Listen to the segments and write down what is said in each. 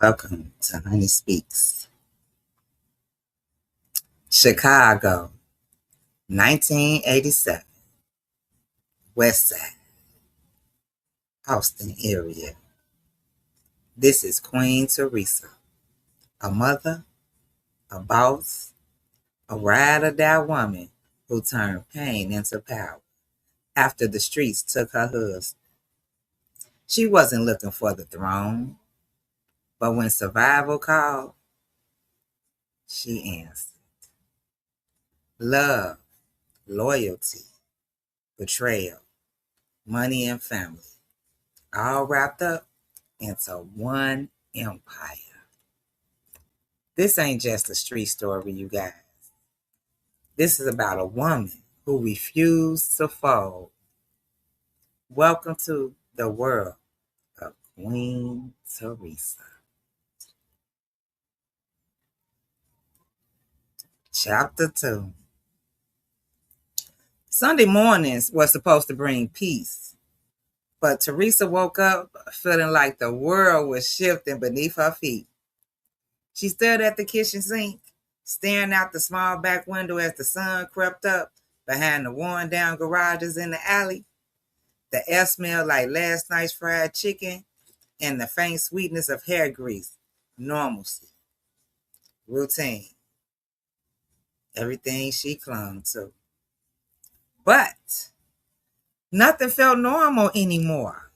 Welcome to Honey Speaks. Chicago, 1987, West Side, Austin area. This is Queen Teresa, a mother, a boss, a ride or die woman who turned pain into power after the streets took her husband. She wasn't looking for the throne, but when survival called, she answered. Love, loyalty, betrayal, money, and family, all wrapped up into one empire. This ain't just a street story, you guys. This is about a woman who refused to fold. Welcome to the world of Queen Teresa. Chapter 2. Sunday mornings were supposed to bring peace, but Teresa woke up feeling like the world was shifting beneath her feet. She stared at the kitchen sink, staring out the small back window as the sun crept up behind the worn down garages in the alley. The air smelled like last night's fried chicken and the faint sweetness of hair grease. Normalcy, routine, everything she clung to. But nothing felt normal anymore.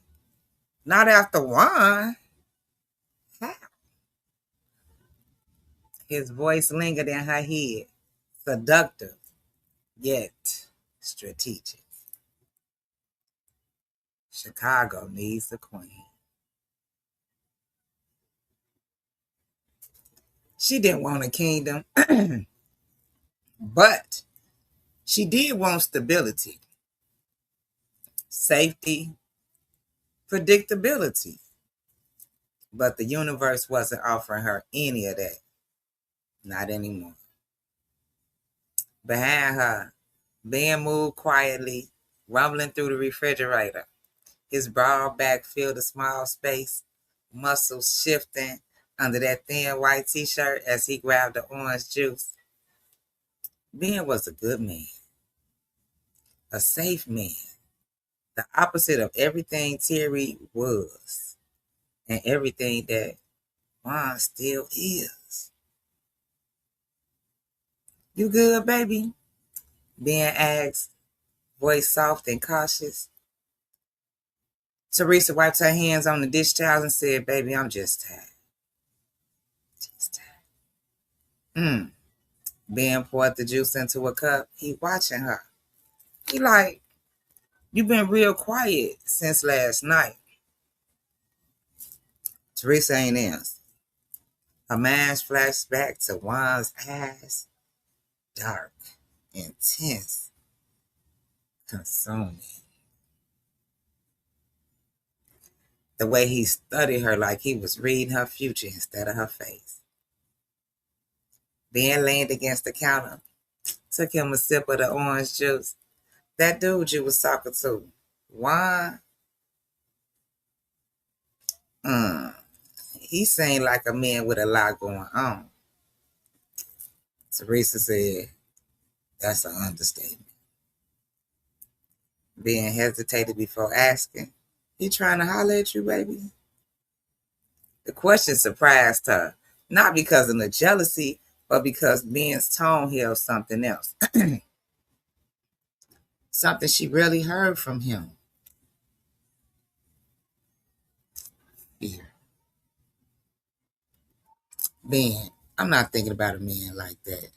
Not after Juan. How? His voice lingered in her head, seductive, yet strategic. Chicago needs a queen. She didn't want a kingdom, but she did want stability, safety, predictability. But the universe wasn't offering her any of that. Not anymore. Behind her, Ben moved quietly, rumbling through the refrigerator. His broad back filled a small space, muscles shifting under that thin white t-shirt as he grabbed the orange juice. Ben was a good man, a safe man, the opposite of everything Terry was, and everything that Juan still is. You good, baby? Ben asked, voice soft and cautious. Teresa wiped her hands on the dish towels and said, baby, I'm just tired. Just tired. Ben poured the juice into a cup. He watching her. He like, you been real quiet since last night. Teresa ain't answered. Her mind flashed back to Juan's eyes, dark, intense, consuming. The way he studied her like he was reading her future instead of her face. Ben leaned against the counter, took him a sip of the orange juice. That dude you was talking to, Juan, he seemed like a man with a lot going on. Teresa said, that's an understatement. Ben hesitated before asking, he trying to holler at you, baby? The question surprised her, not because of the jealousy, but because Ben's tone held something else. Something she rarely heard from him. Fear. Ben, I'm not thinking about a man like that,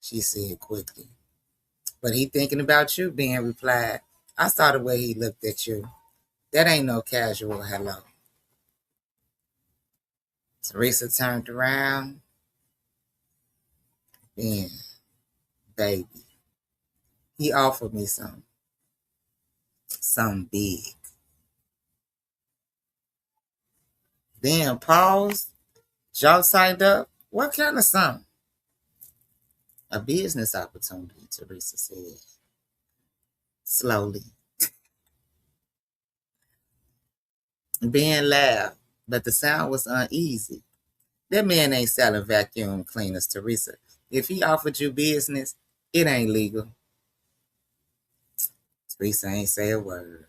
she said quickly. But he thinking about you, Ben replied. I saw the way he looked at you. That ain't no casual hello. Teresa turned around. Ben, baby, he offered me something big. Ben paused, jaw tightened up. What kind of something? A business opportunity, Teresa said, slowly. Ben laughed, but the sound was uneasy. That man ain't selling vacuum cleaners, Teresa. If he offered you business, it ain't legal. Teresa ain't say a word.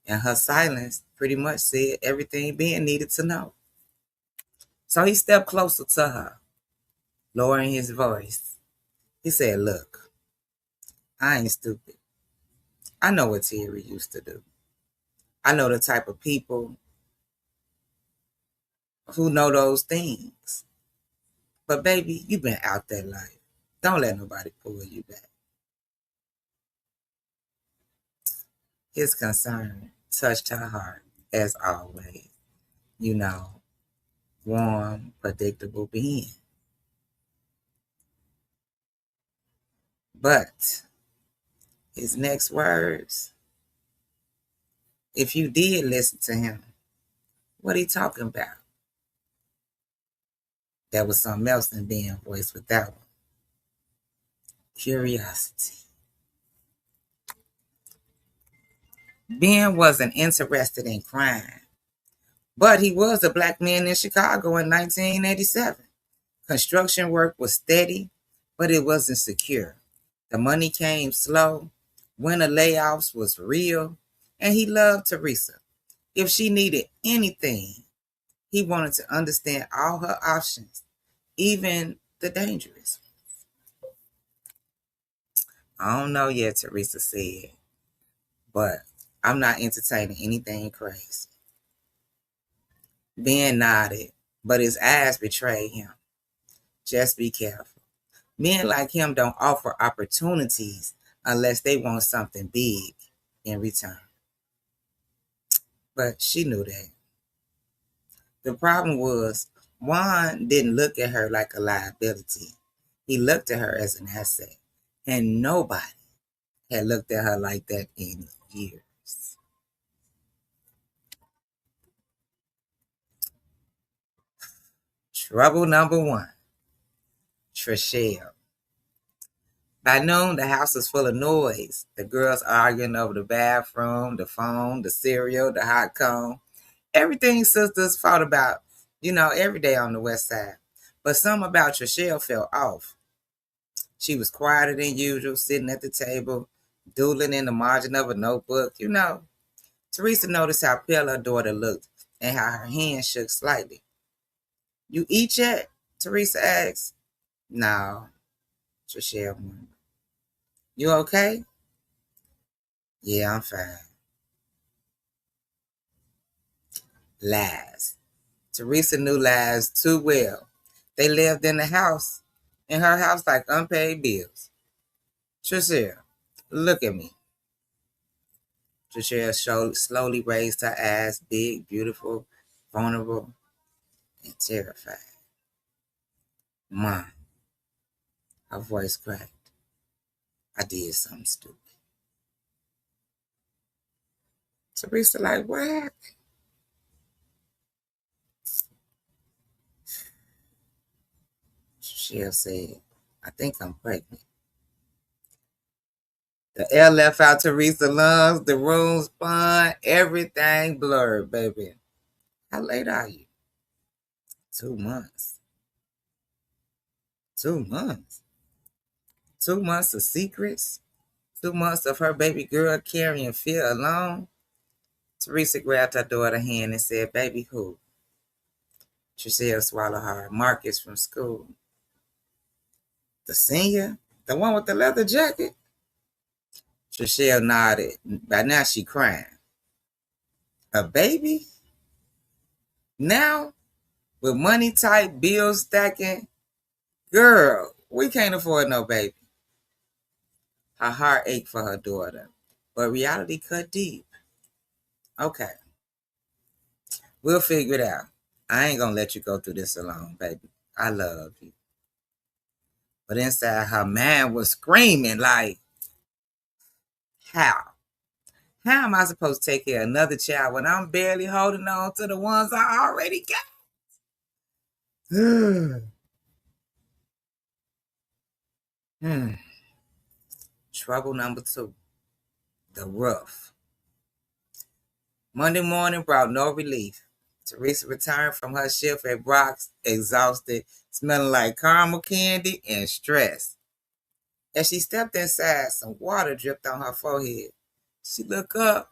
And her silence pretty much said everything Ben needed to know. So he stepped closer to her, lowering his voice. He said, "Look, I ain't stupid. I know what Terry used to do. I know the type of people who know those things. But baby, you've been out that life. Don't let nobody pull you back." His concern touched her heart, as always. You know, warm, predictable being. But his next words, if you did listen to him, what he talking about? That was something else in being voiced with that one. Curiosity. Ben wasn't interested in crime, but he was a black man in Chicago in 1987. Construction work was steady, but it wasn't secure. The money came slow. Winter layoffs was real, and he loved Teresa. If she needed anything, he wanted to understand all her options, even the dangerous. I don't know yet, Teresa said, but I'm not entertaining anything crazy. Ben nodded, but his eyes betrayed him. Just be careful. Men like him don't offer opportunities unless they want something big in return. But she knew that. The problem was, Juan didn't look at her like a liability. He looked at her as an asset. And nobody had looked at her like that in years. Trouble number one, Trishelle. By noon, the house was full of noise. The girls arguing over the bathroom, the phone, the cereal, the hot cone. Everything sisters fought about, every day on the west side. But something about Trishelle felt off. She was quieter than usual, sitting at the table, doodling in the margin of a notebook. Teresa noticed how pale her daughter looked and how her hand shook slightly. "You eat yet?" Teresa asked. "No," Trishelle murmured. "You okay?" "Yeah, I'm fine." Lies. Teresa knew lies too well. They lived in her house like unpaid bills. "Trishelle, look at me." Trishelle slowly raised her eyes, big, beautiful, vulnerable, and terrified. "Mom," her voice cracked. "I did something stupid." Teresa like, "What happened?" Trishelle said, "I think I'm pregnant." The air left out Teresa's lungs, the room spun, everything blurred, baby. "How late are you?" 2 months. 2 months. 2 months of secrets. 2 months of her baby girl carrying fear alone. Teresa grabbed her daughter's hand and said, "Baby who?" Trishelle swallowed hard. "Marcus from school." "The senior? The one with the leather jacket?" Trishelle nodded. By now she crying. "A baby? Now? With money tight, bills stacking? Girl, we can't afford no baby." Her heart ached for her daughter, but reality cut deep. "Okay, we'll figure it out. I ain't gonna let you go through this alone, baby. I love you." But inside her mind was screaming like, how? How am I supposed to take care of another child when I'm barely holding on to the ones I already got? Trouble number 2, the roof. Monday morning brought no relief. Teresa returned from her shift at Brock's, exhausted, smelling like caramel candy and stressed. As she stepped inside, some water dripped on her forehead. She looked up.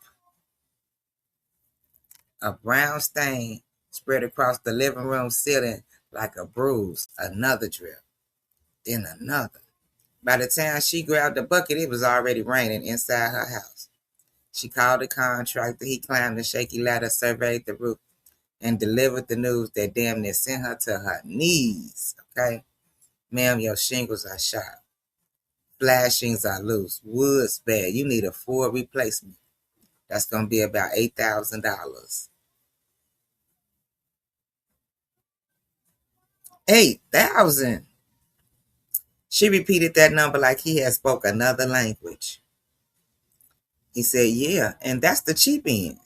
A brown stain spread across the living room ceiling like a bruise. Another drip, then another. By the time she grabbed the bucket, it was already raining inside her house. She called the contractor. He climbed the shaky ladder, surveyed the roof, and delivered the news that damn near sent her to her knees. Okay? Ma'am, your shingles are shot. Flashings are loose. Wood's bad. You need a full replacement. That's going to be about $8,000. 8,000. She repeated that number like he had spoke another language. He said, yeah, and that's the cheap end.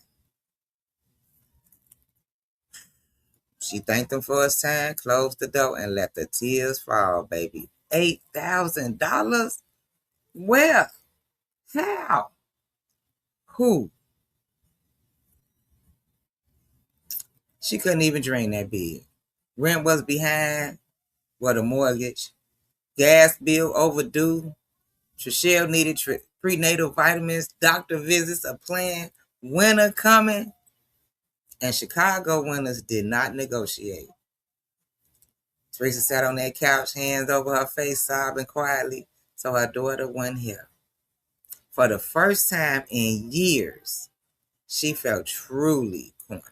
She thanked him for his time, closed the door, and let the tears fall, baby. $8,000? Where? How? Who? She couldn't even dream that big. Rent was behind, the mortgage. Gas bill overdue. Trishelle needed prenatal vitamins, doctor visits, a plan, winter coming. And Chicago winters did not negotiate. Teresa sat on that couch, hands over her face, sobbing quietly, so her daughter wouldn't hear. For the first time in years, she felt truly cornered.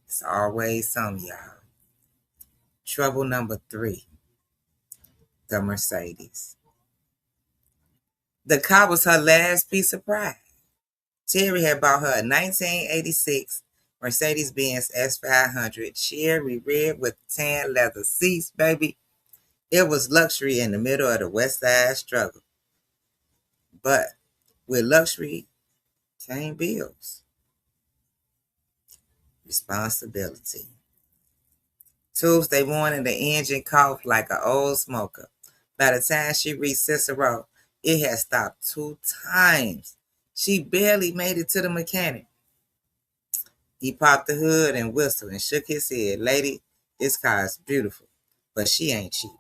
It's always some, y'all. Trouble number 3, the Mercedes. The car was her last piece of pride. Terry had bought her a 1986 Mercedes-Benz S500, cherry red with tan leather seats, baby. It was luxury in the middle of the West Side struggle. But with luxury came bills, responsibility. Tuesday morning, the engine coughed like an old smoker. By the time she reached Cicero, it had stopped 2 times. She barely made it to the mechanic. He popped the hood and whistled and shook his head. Lady, this car is beautiful, but she ain't cheap.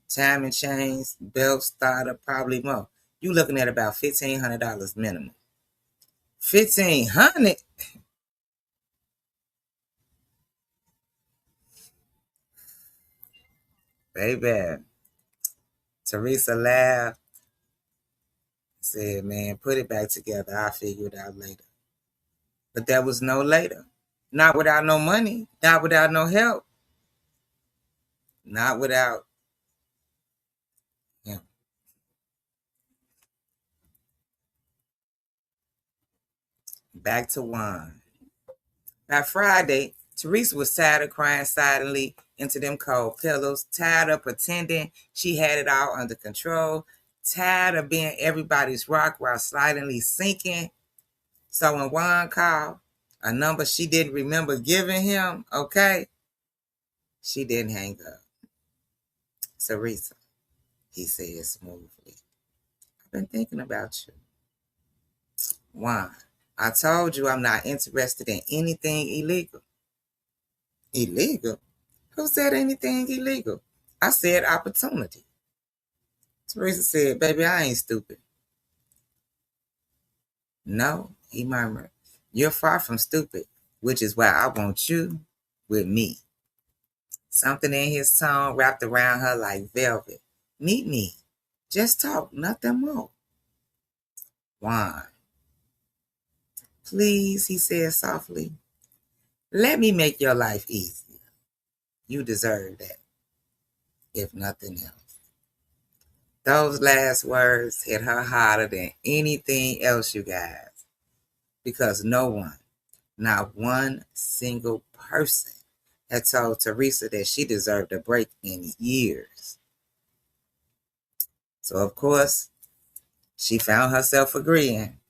Timing chains, belt starter, probably more. You looking at about $1,500 minimum. $1,500? Baby. Teresa laughed, said, man, put it back together. I'll figure it out later. But there was no later. Not without no money. Not without no help. Not without him. Back to Juan. By Friday, Teresa was tired of crying silently into them cold pillows, tired of pretending she had it all under control, tired of being everybody's rock while silently sinking. So when Juan called, a number she didn't remember giving him, okay, she didn't hang up. Teresa, he said smoothly, I've been thinking about you. Juan, I told you I'm not interested in anything illegal. Illegal? Who said anything illegal? I said opportunity. Teresa said, baby, I ain't stupid. No, he murmured. You're far from stupid, which is why I want you with me. Something in his tone wrapped around her like velvet. Meet me. Just talk, nothing more. Juan. Please, he said softly. Let me make your life easier. You deserve that, if nothing else. Those last words hit her harder than anything else, you guys. Because no one, not one single person, had told Teresa that she deserved a break in years. So, of course, she found herself agreeing.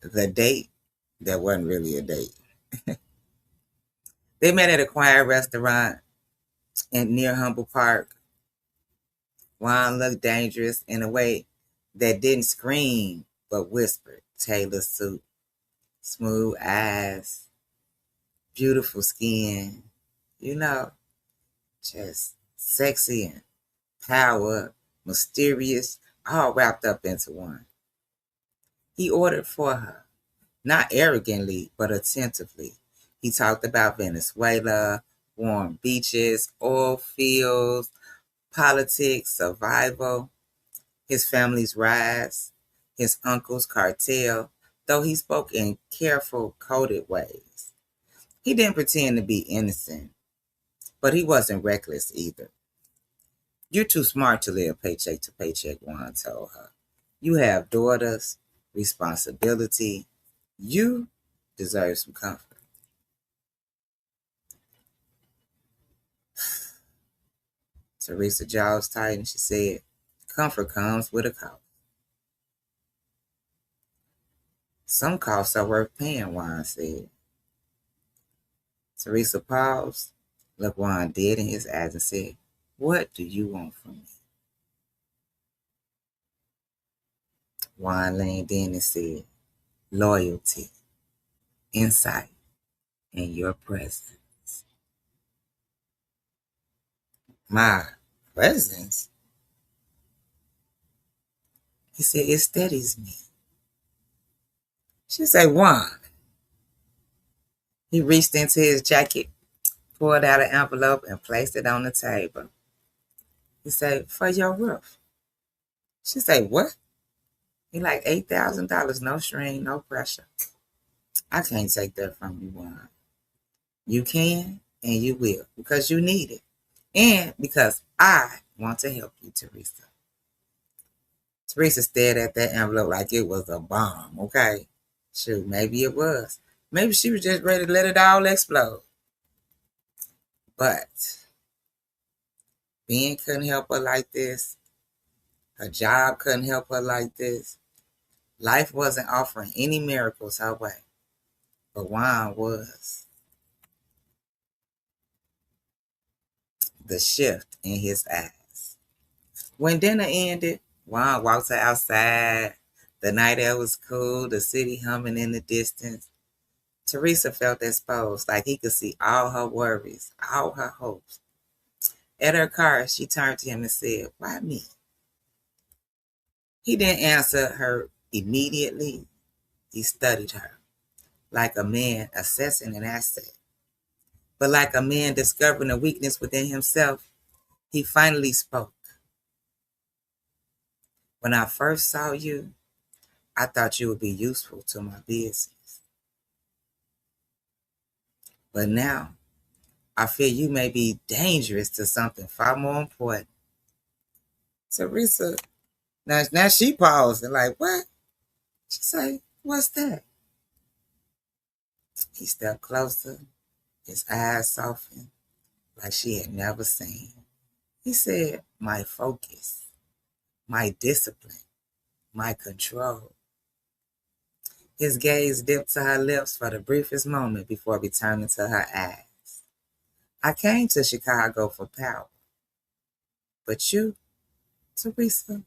The date that wasn't really a date. They met at a quiet restaurant near Humble Park. Juan looked dangerous in a way that didn't scream but whispered. Tailored suit, smooth eyes, beautiful skin, you know, just sexy and power, mysterious, all wrapped up into one. He ordered for her, not arrogantly, but attentively. He talked about Venezuela, warm beaches, oil fields, politics, survival, his family's rise, his uncle's cartel, though he spoke in careful, coded ways. He didn't pretend to be innocent, but he wasn't reckless either. You're too smart to live paycheck to paycheck, Juan told her. You have daughters, responsibility. You deserve some comfort. Teresa jaws tightened. She said, comfort comes with a cost. Some costs are worth paying, Juan said. Teresa paused, looked Juan dead in his eyes and said, what do you want from me? Juan leaned in and said, loyalty, insight, and your presence. My presence? He said, it steadies me. She said, Juan. He reached into his jacket, pulled out an envelope, and placed it on the table. He said, for your roof. She said, what? He like $8,000, no strain, no pressure. I can't take that from you, Juan. You can and you will because you need it. And because I want to help you, Teresa. Teresa stared at that envelope like it was a bomb, okay? Shoot, maybe it was. Maybe she was just ready to let it all explode. But Ben couldn't help her like this. Her job couldn't help her like this. Life wasn't offering any miracles her way. But Juan was. The shift in his eyes. When dinner ended, Juan walked her outside. The night air was cool, the city humming in the distance. Teresa felt exposed, like he could see all her worries, all her hopes. At her car, she turned to him and said, why me? He didn't answer her immediately. He studied her, like a man assessing an asset. But like a man discovering a weakness within himself, he finally spoke. When I first saw you, I thought you would be useful to my business. But now, I fear you may be dangerous to something far more important. Teresa, now she paused and like, what? She said, what's that? He stepped closer, his eyes softened, like she had never seen. He said, my focus, my discipline, my control. His gaze dipped to her lips for the briefest moment before returning to her eyes. I came to Chicago for power. But you, Teresa,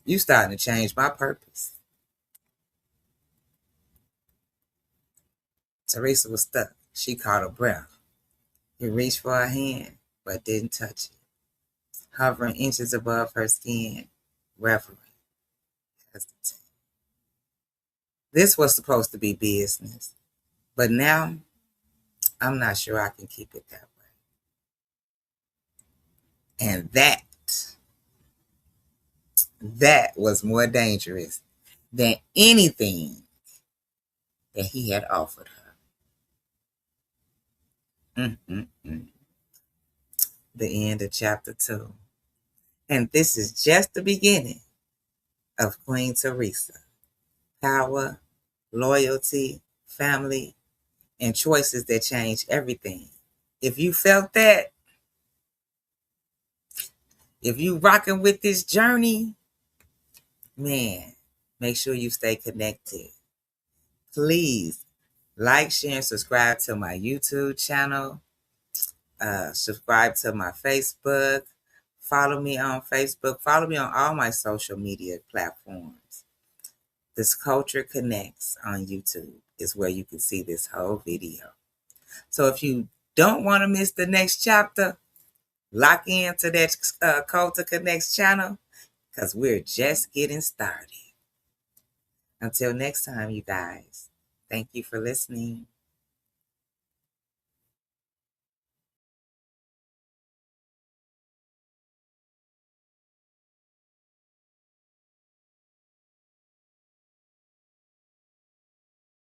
you starting to change my purpose. Teresa was stuck. She caught her breath. He reached for her hand, but didn't touch it. Hovering inches above her skin, reverent, hesitant. This was supposed to be business, but now I'm not sure I can keep it that way. And that was more dangerous than anything that he had offered her. The end of chapter 2. And this is just the beginning of Queen Teresa. Power, loyalty, family, and choices that change everything. If you felt that, if you rocking with this journey, man, make sure you stay connected. Please Like, share, and subscribe to my YouTube channel. Subscribe to my Facebook. Follow me on Facebook. Follow me on all my social media platforms. This Culture Connects on YouTube is where you can see this whole video. So if you don't want to miss the next chapter, lock into that Culture Connects channel because we're just getting started. Until next time, you guys, thank you for listening.